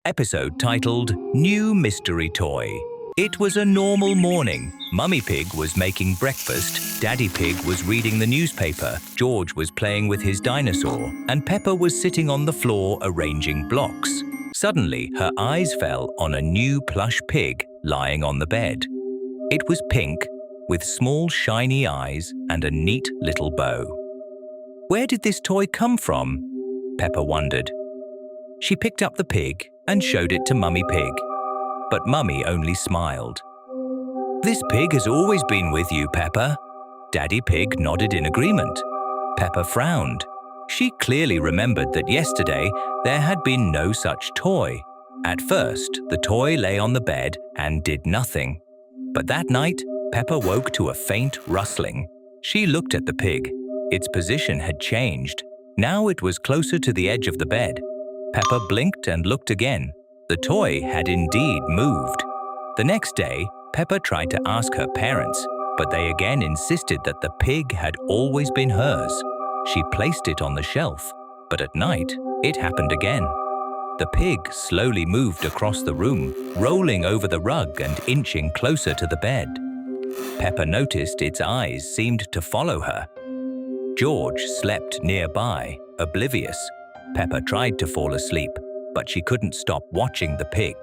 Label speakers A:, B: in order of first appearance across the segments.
A: Episode titled New Mystery Toy. It was a normal morning. Mummy Pig was making breakfast, Daddy Pig was reading the newspaper, George was playing with his dinosaur, and Peppa was sitting on the floor arranging blocks. Suddenly, her eyes fell on a new plush pig lying on the bed. It was pink, with small shiny eyes and a neat little bow. Where did this toy come from? Peppa wondered. She picked up the pig and showed it to Mummy Pig, but Mummy only smiled. "This pig has always been with you, Peppa." Daddy Pig nodded in agreement. Peppa frowned. She clearly remembered that yesterday there had been no such toy. At first, the toy lay on the bed and did nothing. But that night, Peppa woke to a faint rustling. She looked at the pig. Its position had changed. Now it was closer to the edge of the bed. Peppa blinked and looked again. The toy had indeed moved. The next day, Peppa tried to ask her parents, but they again insisted that the pig had always been hers. She placed it on the shelf, but at night, it happened again. The pig slowly moved across the room, rolling over the rug and inching closer to the bed. Peppa noticed its eyes seemed to follow her. George slept nearby, oblivious. Peppa tried to fall asleep, but she couldn't stop watching the pig.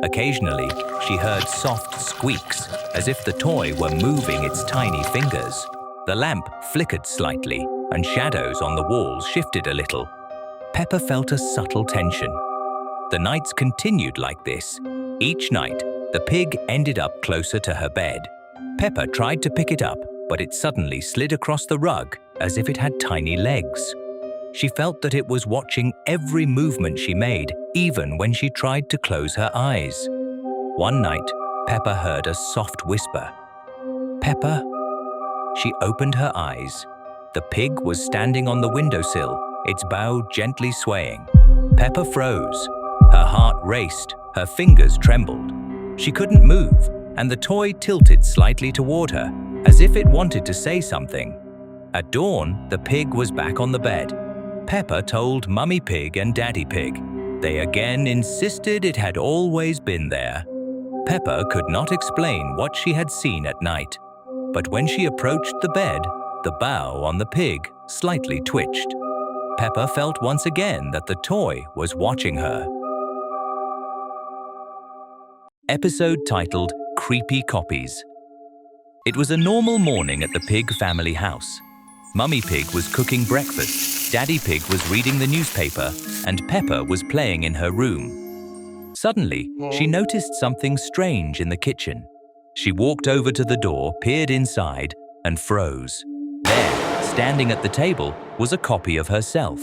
A: Occasionally, she heard soft squeaks, as if the toy were moving its tiny fingers. The lamp flickered slightly, and shadows on the walls shifted a little. Peppa felt a subtle tension. The nights continued like this. Each night, the pig ended up closer to her bed. Peppa tried to pick it up, but it suddenly slid across the rug as if it had tiny legs. She felt that it was watching every movement she made, even when she tried to close her eyes. One night, Peppa heard a soft whisper. "Peppa?" She opened her eyes. The pig was standing on the windowsill, its bow gently swaying. Peppa froze. Her heart raced, her fingers trembled. She couldn't move, and the toy tilted slightly toward her, as if it wanted to say something. At dawn, the pig was back on the bed. Peppa told Mummy Pig and Daddy Pig. They again insisted it had always been there. Peppa could not explain what she had seen at night, but when she approached the bed, the bow on the pig slightly twitched. Peppa felt once again that the toy was watching her. Episode titled Creepy Copies. It was a normal morning at the Pig family house. Mummy Pig was cooking breakfast, Daddy Pig was reading the newspaper, and Peppa was playing in her room. Suddenly, she noticed something strange in the kitchen. She walked over to the door, peered inside, and froze. There, standing at the table, was a copy of herself.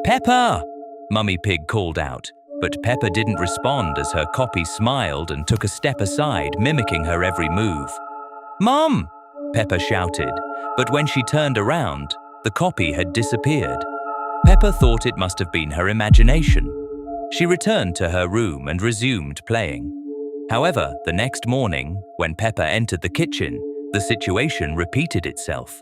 A: "Peppa!" Mummy Pig called out, but Peppa didn't respond as her copy smiled and took a step aside, mimicking her every move. "Mom!" Peppa shouted, but when she turned around, the copy had disappeared. Peppa thought it must have been her imagination. She returned to her room and resumed playing. However, the next morning, when Peppa entered the kitchen, the situation repeated itself.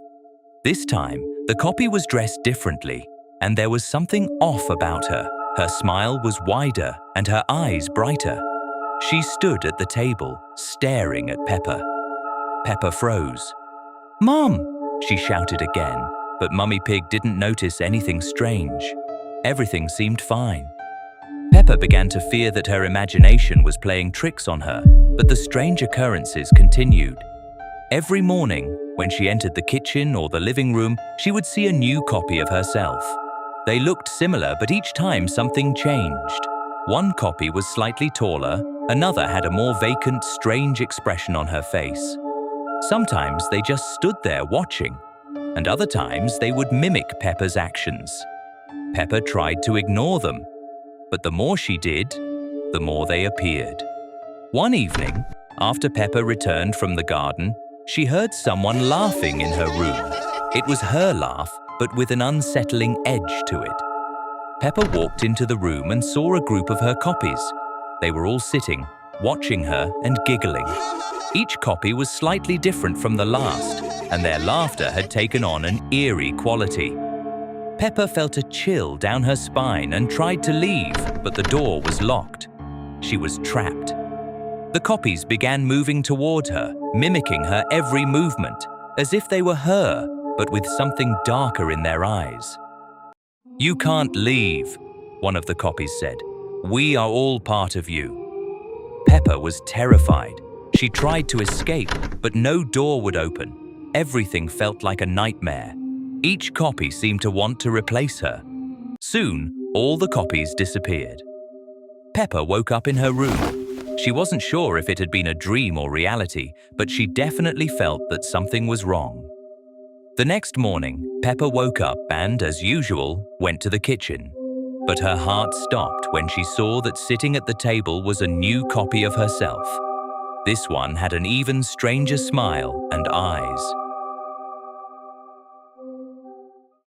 A: This time, the copy was dressed differently, and there was something off about her. Her smile was wider and her eyes brighter. She stood at the table, staring at Peppa. Peppa froze. "Mom!" she shouted again, but Mummy Pig didn't notice anything strange. Everything seemed fine. Peppa began to fear that her imagination was playing tricks on her, but the strange occurrences continued. Every morning, when she entered the kitchen or the living room, she would see a new copy of herself. They looked similar, but each time something changed. One copy was slightly taller, another had a more vacant, strange expression on her face. Sometimes they just stood there watching, and other times they would mimic Peppa's actions. Peppa tried to ignore them, but the more she did, the more they appeared. One evening, after Peppa returned from the garden, she heard someone laughing in her room. It was her laugh, but with an unsettling edge to it. Peppa walked into the room and saw a group of her copies. They were all sitting, watching her and giggling. Each copy was slightly different from the last, and their laughter had taken on an eerie quality. Peppa felt a chill down her spine and tried to leave, but the door was locked. She was trapped. The copies began moving toward her, mimicking her every movement, as if they were her, but with something darker in their eyes. "You can't leave," one of the copies said. "We are all part of you." Peppa was terrified. She tried to escape, but no door would open. Everything felt like a nightmare. Each copy seemed to want to replace her. Soon, all the copies disappeared. Peppa woke up in her room. She wasn't sure if it had been a dream or reality, but she definitely felt that something was wrong. The next morning, Peppa woke up and, as usual, went to the kitchen. But her heart stopped when she saw that sitting at the table was a new copy of herself. This one had an even stranger smile and eyes.